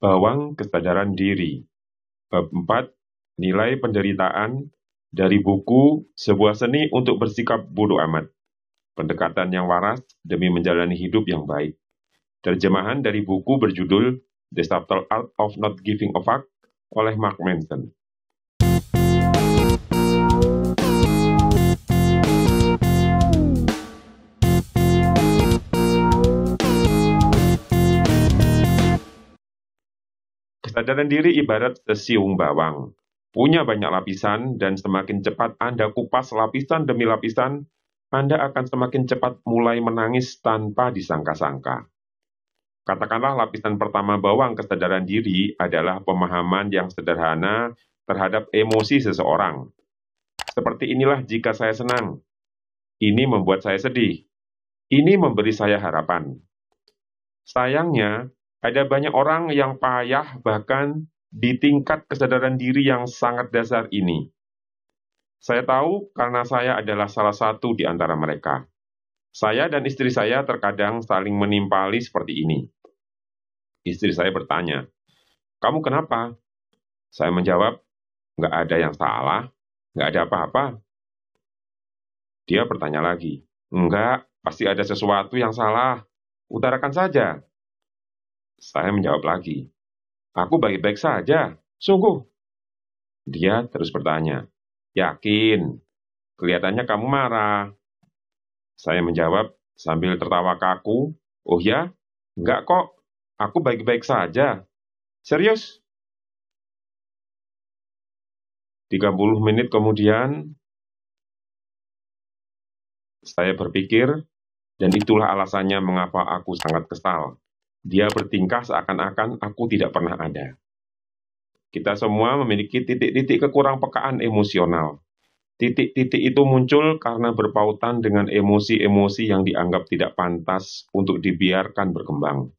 Bawang Kesadaran Diri. Bab 4, Nilai Penderitaan, dari buku Sebuah Seni untuk Bersikap Bodoh Amat. Pendekatan yang waras demi menjalani hidup yang baik. Terjemahan dari buku berjudul The Subtle Art of Not Giving a Fuck oleh Mark Manson. Kesadaran diri ibarat sesiung bawang. Punya banyak lapisan, dan semakin cepat Anda kupas lapisan demi lapisan, Anda akan semakin cepat mulai menangis tanpa disangka-sangka. Katakanlah lapisan pertama bawang kesadaran diri adalah pemahaman yang sederhana terhadap emosi seseorang. Seperti inilah jika saya senang. Ini membuat saya sedih. Ini memberi saya harapan. Sayangnya, ada banyak orang yang payah bahkan di tingkat kesadaran diri yang sangat dasar ini. Saya tahu karena saya adalah salah satu di antara mereka. Saya dan istri saya terkadang saling menimpali seperti ini. Istri saya bertanya, "Kamu kenapa?" Saya menjawab, "Nggak ada yang salah, nggak ada apa-apa." Dia bertanya lagi, "Enggak, pasti ada sesuatu yang salah. Utarakan saja." Saya menjawab lagi, "Aku baik-baik saja, sungguh." Dia terus bertanya, "Yakin? Kelihatannya kamu marah." Saya menjawab sambil tertawa kaku, "Oh ya? Enggak kok, aku baik-baik saja. Serius?" 30 menit kemudian, saya berpikir, dan itulah alasannya mengapa aku sangat kesal. Dia bertingkah seakan-akan aku tidak pernah ada. Kita semua memiliki titik-titik kekurangpekaan emosional. Titik-titik itu muncul karena berpautan dengan emosi-emosi yang dianggap tidak pantas untuk dibiarkan berkembang.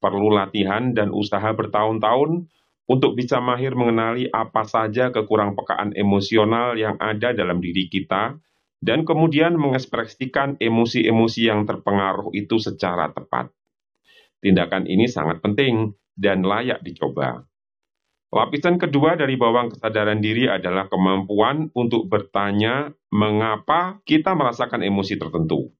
Perlu latihan dan usaha bertahun-tahun untuk bisa mahir mengenali apa saja kekurangpekaan emosional yang ada dalam diri kita, dan kemudian mengekspresikan emosi-emosi yang terpengaruh itu secara tepat. Tindakan ini sangat penting dan layak dicoba. Lapisan kedua dari bawang kesadaran diri adalah kemampuan untuk bertanya mengapa kita merasakan emosi tertentu.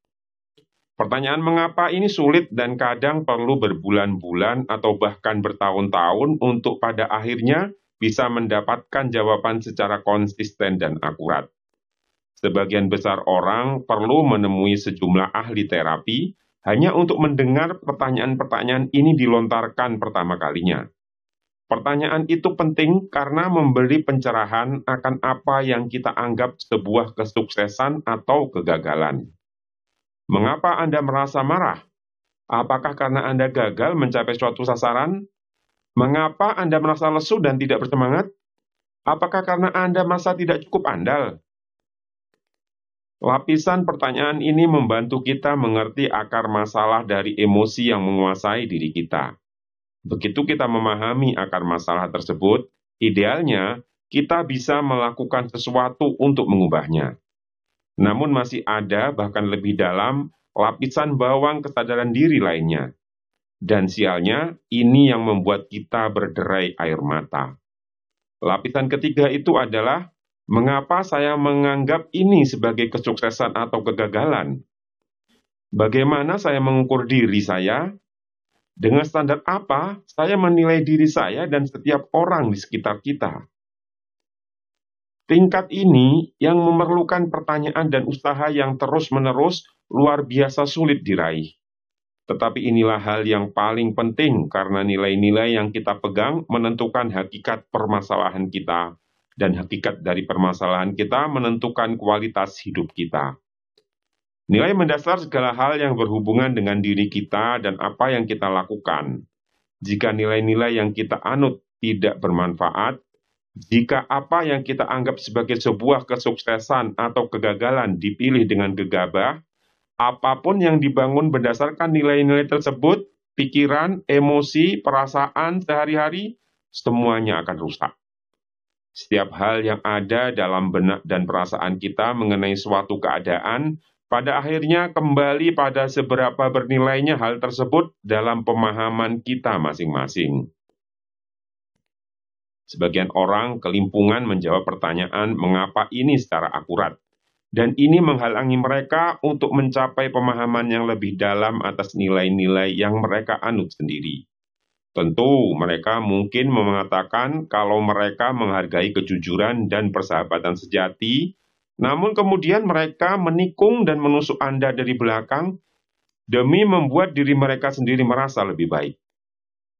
Pertanyaan mengapa ini sulit dan kadang perlu berbulan-bulan atau bahkan bertahun-tahun untuk pada akhirnya bisa mendapatkan jawaban secara konsisten dan akurat. Sebagian besar orang perlu menemui sejumlah ahli terapi hanya untuk mendengar pertanyaan-pertanyaan ini dilontarkan pertama kalinya. Pertanyaan itu penting karena memberi pencerahan akan apa yang kita anggap sebuah kesuksesan atau kegagalan. Mengapa Anda merasa marah? Apakah karena Anda gagal mencapai suatu sasaran? Mengapa Anda merasa lesu dan tidak bersemangat? Apakah karena Anda merasa tidak cukup andal? Lapisan pertanyaan ini membantu kita mengerti akar masalah dari emosi yang menguasai diri kita. Begitu kita memahami akar masalah tersebut, idealnya kita bisa melakukan sesuatu untuk mengubahnya. Namun masih ada, bahkan lebih dalam, lapisan bawang kesadaran diri lainnya. Dan sialnya, ini yang membuat kita berderai air mata. Lapisan ketiga itu adalah, mengapa saya menganggap ini sebagai kesuksesan atau kegagalan? Bagaimana saya mengukur diri saya? Dengan standar apa saya menilai diri saya dan setiap orang di sekitar kita? Tingkat ini yang memerlukan pertanyaan dan usaha yang terus-menerus luar biasa sulit diraih. Tetapi inilah hal yang paling penting karena nilai-nilai yang kita pegang menentukan hakikat permasalahan kita, dan hakikat dari permasalahan kita menentukan kualitas hidup kita. Nilai mendasar segala hal yang berhubungan dengan diri kita dan apa yang kita lakukan. Jika nilai-nilai yang kita anut tidak bermanfaat, jika apa yang kita anggap sebagai sebuah kesuksesan atau kegagalan dipilih dengan gegabah, apapun yang dibangun berdasarkan nilai-nilai tersebut, pikiran, emosi, perasaan sehari-hari, semuanya akan rusak. Setiap hal yang ada dalam benak dan perasaan kita mengenai suatu keadaan, pada akhirnya kembali pada seberapa bernilainya hal tersebut dalam pemahaman kita masing-masing. Sebagian orang kelimpungan menjawab pertanyaan mengapa ini secara akurat. Dan ini menghalangi mereka untuk mencapai pemahaman yang lebih dalam atas nilai-nilai yang mereka anut sendiri. Tentu, mereka mungkin mengatakan kalau mereka menghargai kejujuran dan persahabatan sejati, namun kemudian mereka menikung dan menusuk Anda dari belakang demi membuat diri mereka sendiri merasa lebih baik.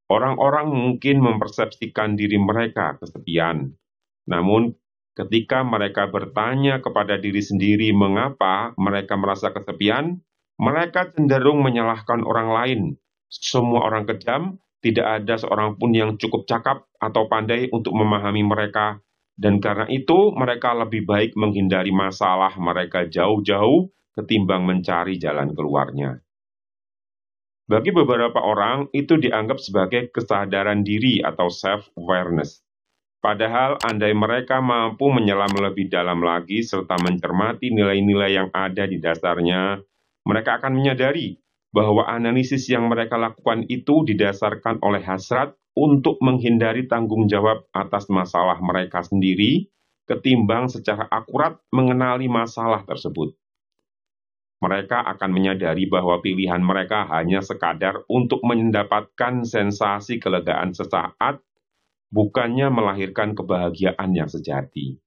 Orang-orang mungkin mempersepsikan diri mereka kesepian, namun ketika mereka bertanya kepada diri sendiri mengapa mereka merasa kesepian, mereka cenderung menyalahkan orang lain. Semua orang kejam, tidak ada seorang pun yang cukup cakap atau pandai untuk memahami mereka, dan karena itu mereka lebih baik menghindari masalah mereka jauh-jauh ketimbang mencari jalan keluarnya. Bagi beberapa orang, itu dianggap sebagai kesadaran diri atau self-awareness. Padahal andai mereka mampu menyelam lebih dalam lagi serta mencermati nilai-nilai yang ada di dasarnya, mereka akan menyadari bahwa analisis yang mereka lakukan itu didasarkan oleh hasrat untuk menghindari tanggung jawab atas masalah mereka sendiri, ketimbang secara akurat mengenali masalah tersebut. Mereka akan menyadari bahwa pilihan mereka hanya sekadar untuk mendapatkan sensasi kelegaan sesaat, bukannya melahirkan kebahagiaan yang sejati.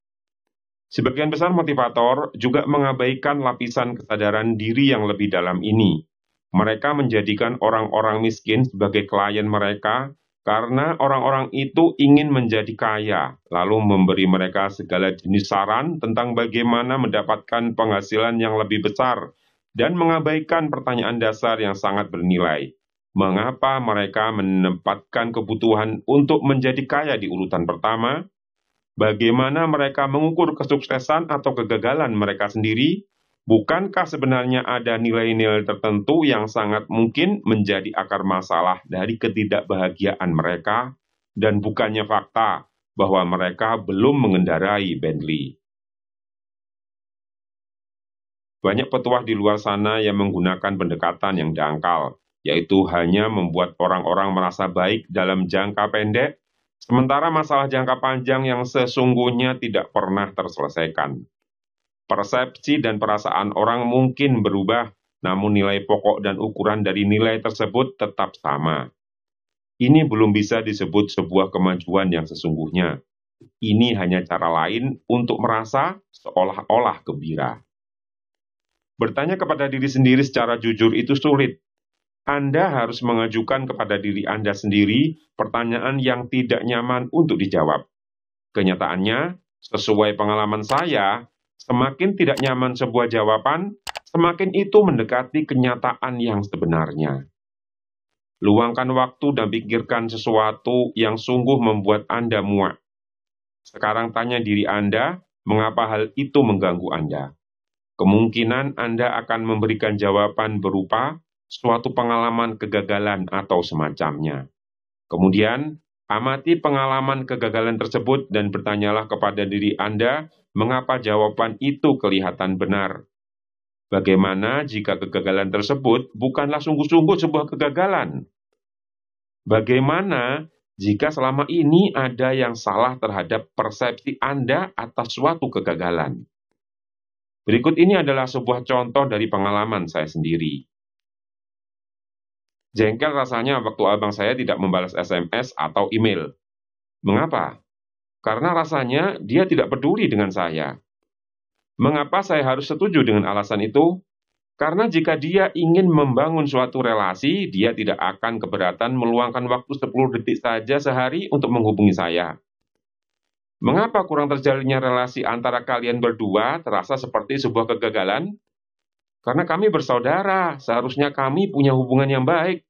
Sebagian besar motivator juga mengabaikan lapisan kesadaran diri yang lebih dalam ini. Mereka menjadikan orang-orang miskin sebagai klien mereka karena orang-orang itu ingin menjadi kaya, lalu memberi mereka segala jenis saran tentang bagaimana mendapatkan penghasilan yang lebih besar, dan mengabaikan pertanyaan dasar yang sangat bernilai. Mengapa mereka menempatkan kebutuhan untuk menjadi kaya di urutan pertama? Bagaimana mereka mengukur kesuksesan atau kegagalan mereka sendiri? Bukankah sebenarnya ada nilai-nilai tertentu yang sangat mungkin menjadi akar masalah dari ketidakbahagiaan mereka, dan bukannya fakta bahwa mereka belum mengendarai Bentley? Banyak petuah di luar sana yang menggunakan pendekatan yang dangkal, yaitu hanya membuat orang-orang merasa baik dalam jangka pendek, sementara masalah jangka panjang yang sesungguhnya tidak pernah terselesaikan. Persepsi dan perasaan orang mungkin berubah, namun nilai pokok dan ukuran dari nilai tersebut tetap sama. Ini belum bisa disebut sebuah kemajuan yang sesungguhnya. Ini hanya cara lain untuk merasa seolah-olah gembira. Bertanya kepada diri sendiri secara jujur itu sulit. Anda harus mengajukan kepada diri Anda sendiri pertanyaan yang tidak nyaman untuk dijawab. Kenyataannya, sesuai pengalaman saya, semakin tidak nyaman sebuah jawaban, semakin itu mendekati kenyataan yang sebenarnya. Luangkan waktu dan pikirkan sesuatu yang sungguh membuat Anda muak. Sekarang tanya diri Anda, mengapa hal itu mengganggu Anda? Kemungkinan Anda akan memberikan jawaban berupa suatu pengalaman kegagalan atau semacamnya. Kemudian, amati pengalaman kegagalan tersebut dan bertanyalah kepada diri Anda mengapa jawaban itu kelihatan benar. Bagaimana jika kegagalan tersebut bukanlah sungguh-sungguh sebuah kegagalan? Bagaimana jika selama ini ada yang salah terhadap persepsi Anda atas suatu kegagalan? Berikut ini adalah sebuah contoh dari pengalaman saya sendiri. Jengkel rasanya waktu abang saya tidak membalas SMS atau email. Mengapa? Karena rasanya dia tidak peduli dengan saya. Mengapa saya harus setuju dengan alasan itu? Karena jika dia ingin membangun suatu relasi, dia tidak akan keberatan meluangkan waktu 10 detik saja sehari untuk menghubungi saya. Mengapa kurang terjalinnya relasi antara kalian berdua terasa seperti sebuah kegagalan? Karena kami bersaudara, seharusnya kami punya hubungan yang baik.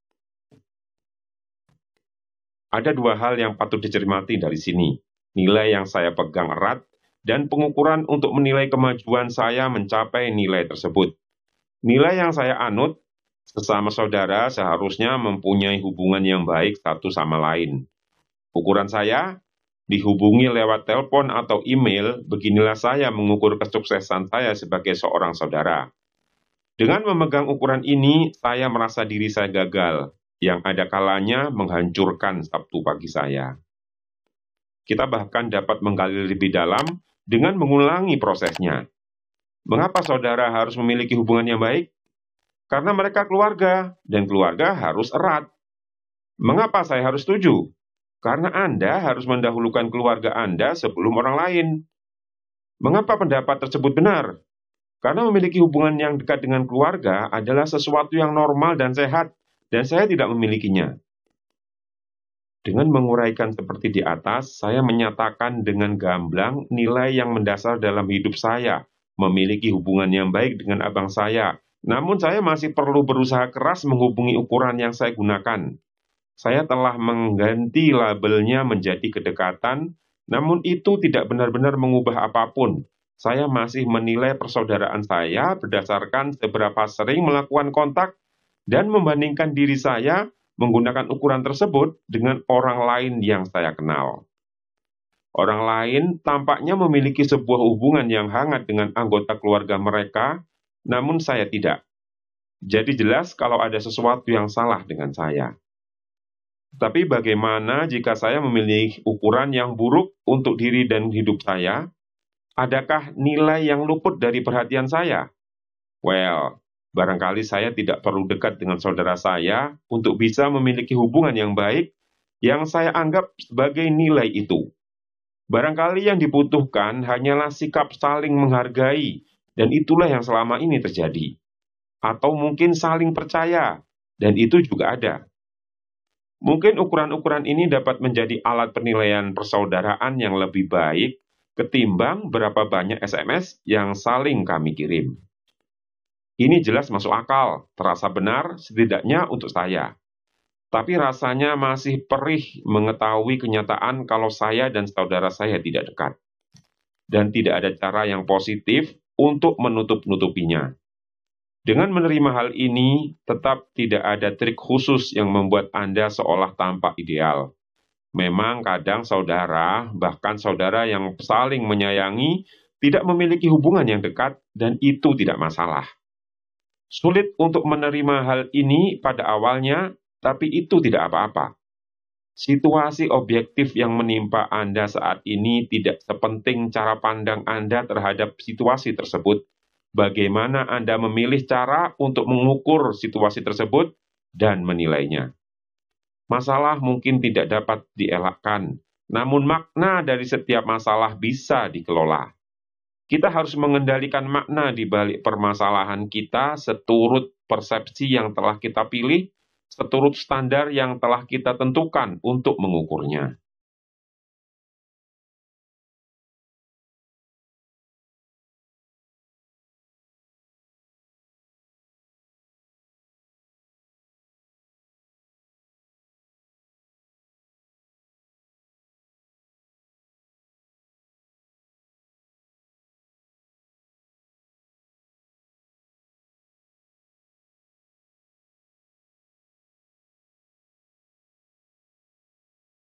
Ada dua hal yang patut dicermati dari sini. Nilai yang saya pegang erat, dan pengukuran untuk menilai kemajuan saya mencapai nilai tersebut. Nilai yang saya anut, sesama saudara seharusnya mempunyai hubungan yang baik satu sama lain. Ukuran saya, dihubungi lewat telepon atau email, beginilah saya mengukur kesuksesan saya sebagai seorang saudara. Dengan memegang ukuran ini, saya merasa diri saya gagal, yang ada kalanya menghancurkan Sabtu pagi saya. Kita bahkan dapat menggali lebih dalam dengan mengulangi prosesnya. Mengapa saudara harus memiliki hubungan yang baik? Karena mereka keluarga, dan keluarga harus erat. Mengapa saya harus setuju? Karena Anda harus mendahulukan keluarga Anda sebelum orang lain. Mengapa pendapat tersebut benar? Karena memiliki hubungan yang dekat dengan keluarga adalah sesuatu yang normal dan sehat, dan saya tidak memilikinya. Dengan menguraikan seperti di atas, saya menyatakan dengan gamblang nilai yang mendasar dalam hidup saya, memiliki hubungan yang baik dengan abang saya. Namun saya masih perlu berusaha keras menghubungi ukuran yang saya gunakan. Saya telah mengganti labelnya menjadi kedekatan, namun itu tidak benar-benar mengubah apapun. Saya masih menilai persaudaraan saya berdasarkan seberapa sering melakukan kontak dan membandingkan diri saya menggunakan ukuran tersebut dengan orang lain yang saya kenal. Orang lain tampaknya memiliki sebuah hubungan yang hangat dengan anggota keluarga mereka, namun saya tidak. Jadi jelas kalau ada sesuatu yang salah dengan saya. Tapi bagaimana jika saya memilih ukuran yang buruk untuk diri dan hidup saya? Adakah nilai yang luput dari perhatian saya? Well, barangkali saya tidak perlu dekat dengan saudara saya untuk bisa memiliki hubungan yang baik yang saya anggap sebagai nilai itu. Barangkali yang dibutuhkan hanyalah sikap saling menghargai, dan itulah yang selama ini terjadi. Atau mungkin saling percaya, dan itu juga ada. Mungkin ukuran-ukuran ini dapat menjadi alat penilaian persaudaraan yang lebih baik ketimbang berapa banyak SMS yang saling kami kirim. Ini jelas masuk akal, terasa benar setidaknya untuk saya. Tapi rasanya masih perih mengetahui kenyataan kalau saya dan saudara saya tidak dekat. Dan tidak ada cara yang positif untuk menutup-nutupinya. Dengan menerima hal ini, tetap tidak ada trik khusus yang membuat Anda seolah tampak ideal. Memang kadang saudara, bahkan saudara yang saling menyayangi, tidak memiliki hubungan yang dekat, dan itu tidak masalah. Sulit untuk menerima hal ini pada awalnya, tapi itu tidak apa-apa. Situasi objektif yang menimpa Anda saat ini tidak sepenting cara pandang Anda terhadap situasi tersebut. Bagaimana Anda memilih cara untuk mengukur situasi tersebut dan menilainya. Masalah mungkin tidak dapat dielakkan, namun makna dari setiap masalah bisa dikelola. Kita harus mengendalikan makna di balik permasalahan kita seturut persepsi yang telah kita pilih, seturut standar yang telah kita tentukan untuk mengukurnya.